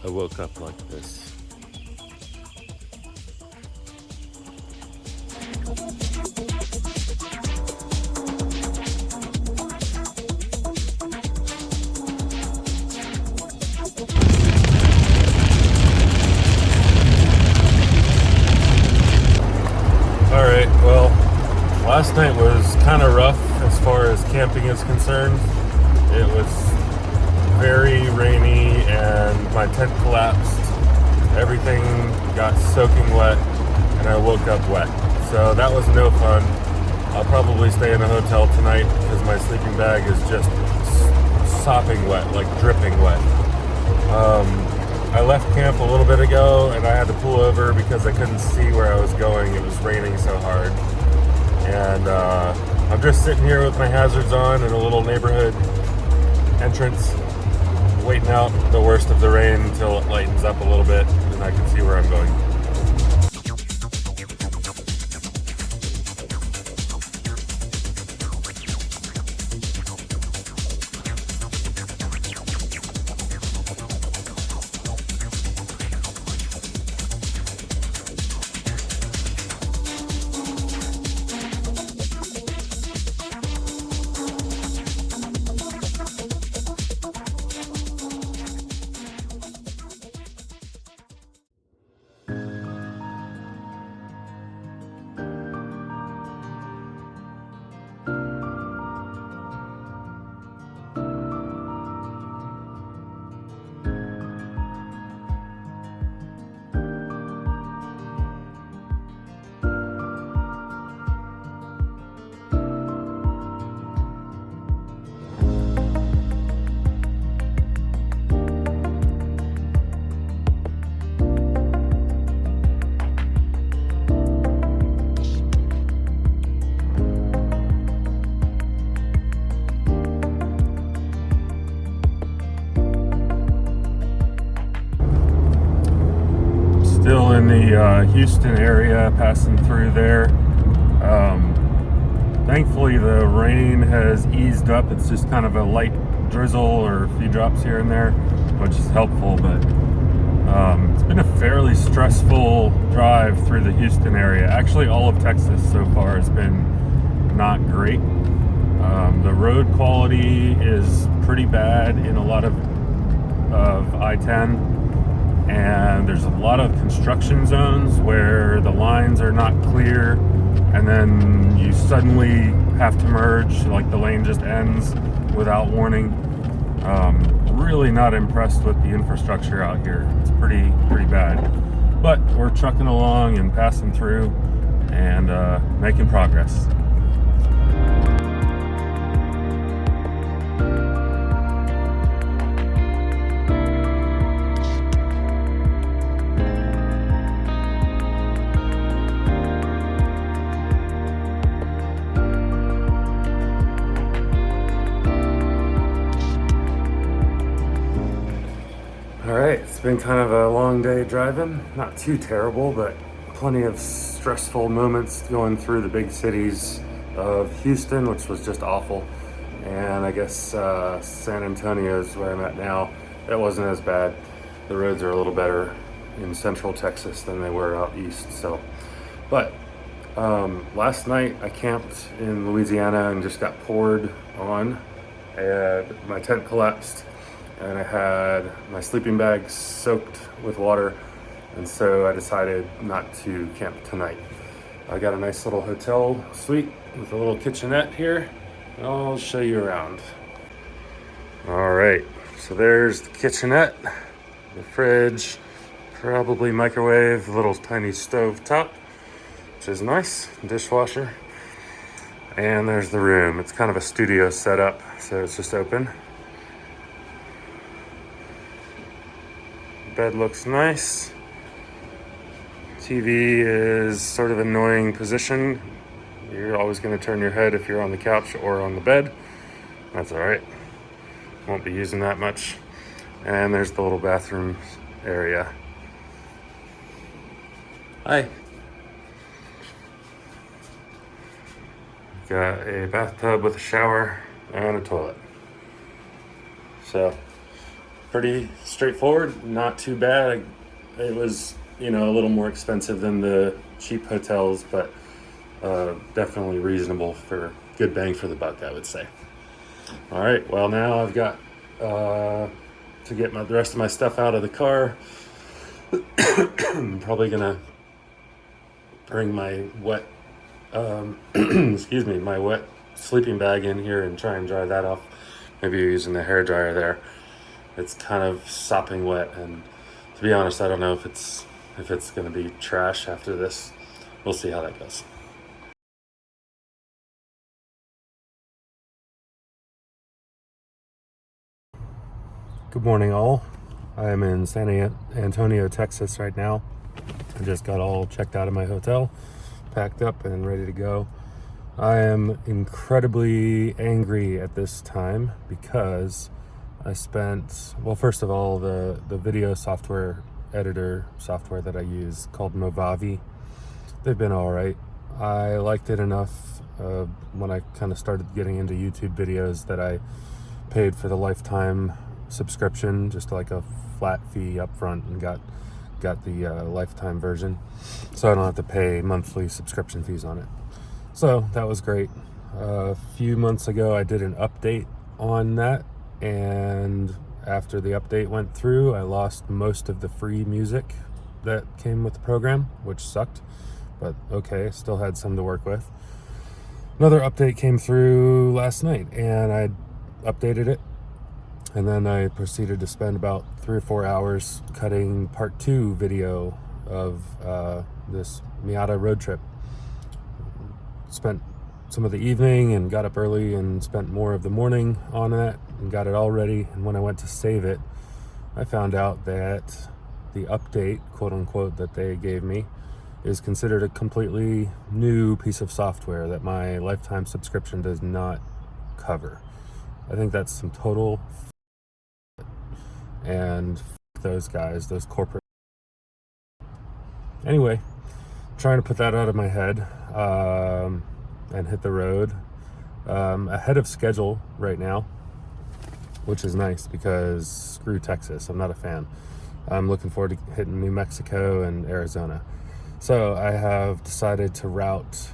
I woke up like this. Alright, well, last night was kind of rough as far as camping is concerned. It was very rainy and my tent collapsed. Everything got soaking wet and I woke up wet. So that was no fun. I'll probably stay in a hotel tonight because my sleeping bag is just sopping wet, like dripping wet. I left camp a little bit ago and I had to pull over because I couldn't see where I was going. It was raining so hard. And I'm just sitting here with my hazards on in a little neighborhood entrance, waiting out the worst of the rain until it lightens up a little bit and I can see where I'm going. Still in the Houston area, passing through there. Thankfully the rain has eased up. It's just kind of a light drizzle or a few drops here and there, which is helpful, but it's been a fairly stressful drive through the Houston area. Actually, all of Texas so far has been not great. The road quality is pretty bad in a lot of I-10. And there's a lot of construction zones where the lines are not clear and then you suddenly have to merge, like the lane just ends without warning. Really not impressed with the infrastructure out here. It's pretty bad, but we're trucking along and passing through and making progress. Alright, it's been kind of a long day driving. Not too terrible, but plenty of stressful moments going through the big cities of Houston, which was just awful. And I guess San Antonio is where I'm at now. It wasn't as bad. The roads are a little better in central Texas than they were out east. So, but last night I camped in Louisiana and just got poured on, and my tent collapsed. And I had my sleeping bag soaked with water, and so I decided not to camp tonight. I got a nice little hotel suite with a little kitchenette here. I'll show you around. All right, so there's the kitchenette, the fridge, probably microwave, a little tiny stove top, which is nice, dishwasher. And there's the room. It's kind of a studio setup, so it's just open. Bed looks nice. TV is sort of annoying position. You're always going to turn your head if you're on the couch or on the bed. That's all right. Won't be using that much. And there's the little bathroom area. Hi. Got a bathtub with a shower and a toilet. So pretty straightforward, not too bad. It was, a little more expensive than the cheap hotels, but definitely reasonable for good bang for the buck, I would say. All right, well, now I've got to get the rest of my stuff out of the car. I'm probably gonna bring my wet my wet sleeping bag in here and try and dry that off. Maybe you're using the hair dryer there. It's kind of sopping wet, and to be honest, I don't know if it's gonna be trash after this. We'll see how that goes. Good morning, all. I am in San Antonio, Texas right now. I just got all checked out of my hotel, packed up and ready to go. I am incredibly angry at this time because I spent, well, first of all, the video software editor software that I use called Movavi, they've been all right. I liked it enough when I kind of started getting into YouTube videos that I paid for the lifetime subscription, just like a flat fee up front, and got the lifetime version, so I don't have to pay monthly subscription fees on it. So that was great. A few months ago I did an update on that, and after the update went through, I lost most of the free music that came with the program, which sucked, but okay, still had some to work with. Another update came through last night and I updated it, and then I proceeded to spend about 3 or 4 hours cutting part 2 video of this Miata road trip. Spent some of the evening and got up early and spent more of the morning on that and got it all ready. And when I went to save it, I found out that the update, quote unquote, that they gave me is considered a completely new piece of software that my lifetime subscription does not cover. I think that's some total and those guys, those corporate. Anyway, trying to put that out of my head and hit the road ahead of schedule right now, which is nice because screw Texas, I'm not a fan. I'm looking forward to hitting New Mexico and Arizona. So I have decided to route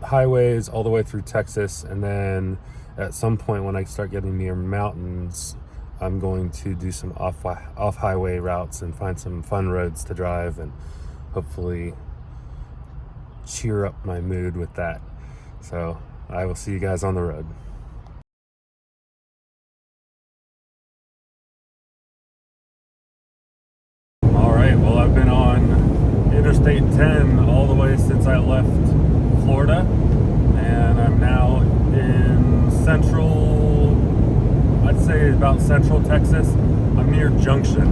highways all the way through Texas, and then at some point when I start getting near mountains, I'm going to do some off highway routes and find some fun roads to drive and hopefully cheer up my mood with that. So I will see you guys on the road. All right, well, I've been on Interstate 10 all the way since I left Florida, and I'm now in I'd say about central Texas. I'm near Junction,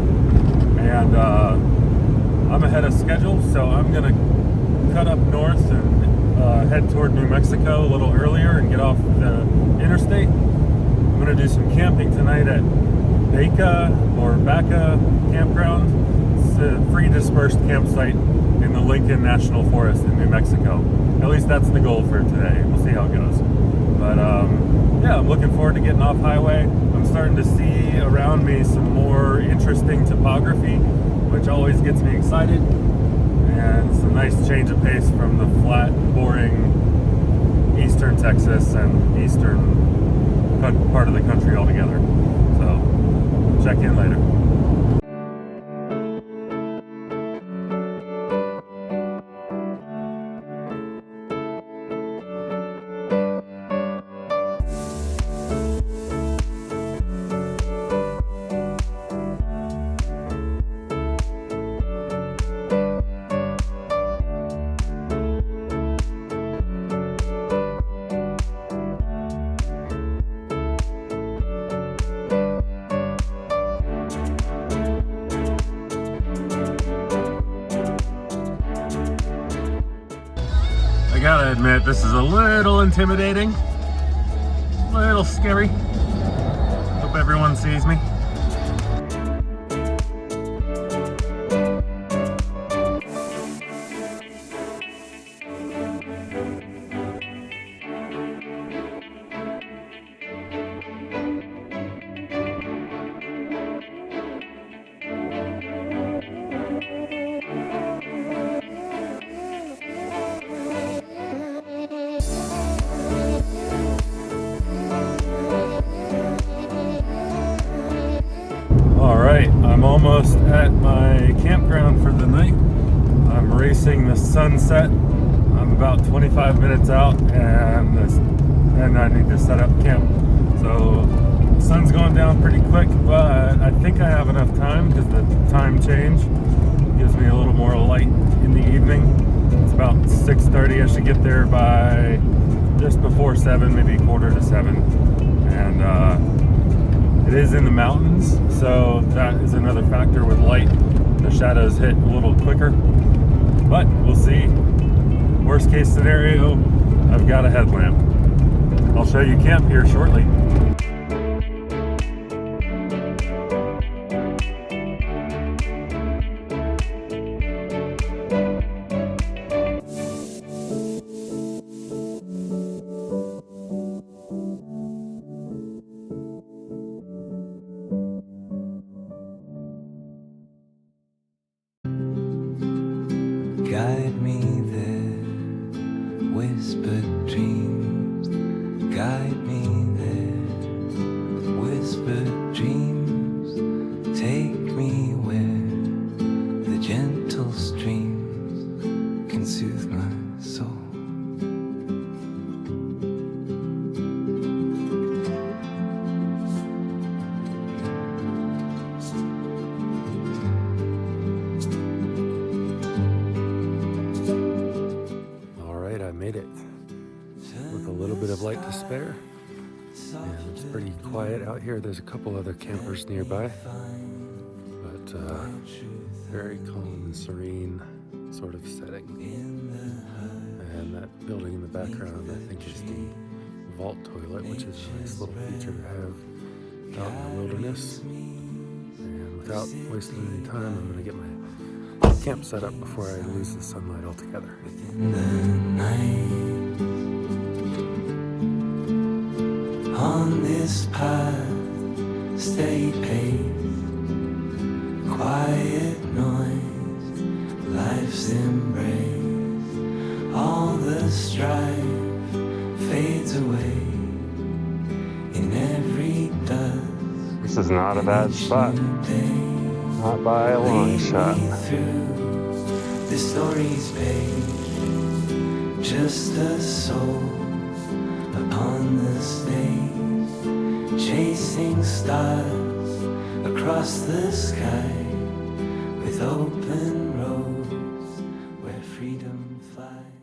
and I'm ahead of schedule, so I'm gonna cut up north and head toward New Mexico a little earlier and get off the interstate. I'm gonna do some camping tonight at Baca campground. It's a free dispersed campsite in the Lincoln National Forest in New Mexico. At least that's the goal for today. We'll see how it goes. But yeah, I'm looking forward to getting off highway. I'm starting to see around me some more interesting topography, which always gets me excited. And it's a nice change of pace from the flat, boring eastern Texas and eastern part of the country altogether. So check in later. I gotta admit, this is a little intimidating, a little scary. Hope everyone sees me. right, I'm almost at my campground for the night. I'm racing the sunset. I'm about 25 minutes out, and I need to set up camp. So the sun's going down pretty quick, but I think I have enough time because the time change gives me a little more light in the evening. It's about 6:30. I should get there by just before 7, maybe 6:45. And it is in the mountains, so that is another factor with light. The shadows hit a little quicker, but we'll see. Worst case scenario, I've got a headlamp. I'll show you camp here shortly. Guide me there, whispered dreams. Guide me there, whispered dreams. Take me where the gentle streams can soothe my soul. I made it with a little bit of light to spare, and it's pretty quiet out here. There's a couple other campers nearby, but very calm and serene sort of setting. And that building in the background, I think, is the vault toilet, which is a nice little feature to have out in the wilderness. And without wasting any time, I'm going to get my camp set up before I lose the sunlight altogether. In the night, on this path, steady pace, quiet noise, life's embrace, all the strife fades away in every dusk. This is not a bad spot. Not by a long shot. The story's page, just a soul upon the stage, chasing stars across the sky with open roads where freedom flies.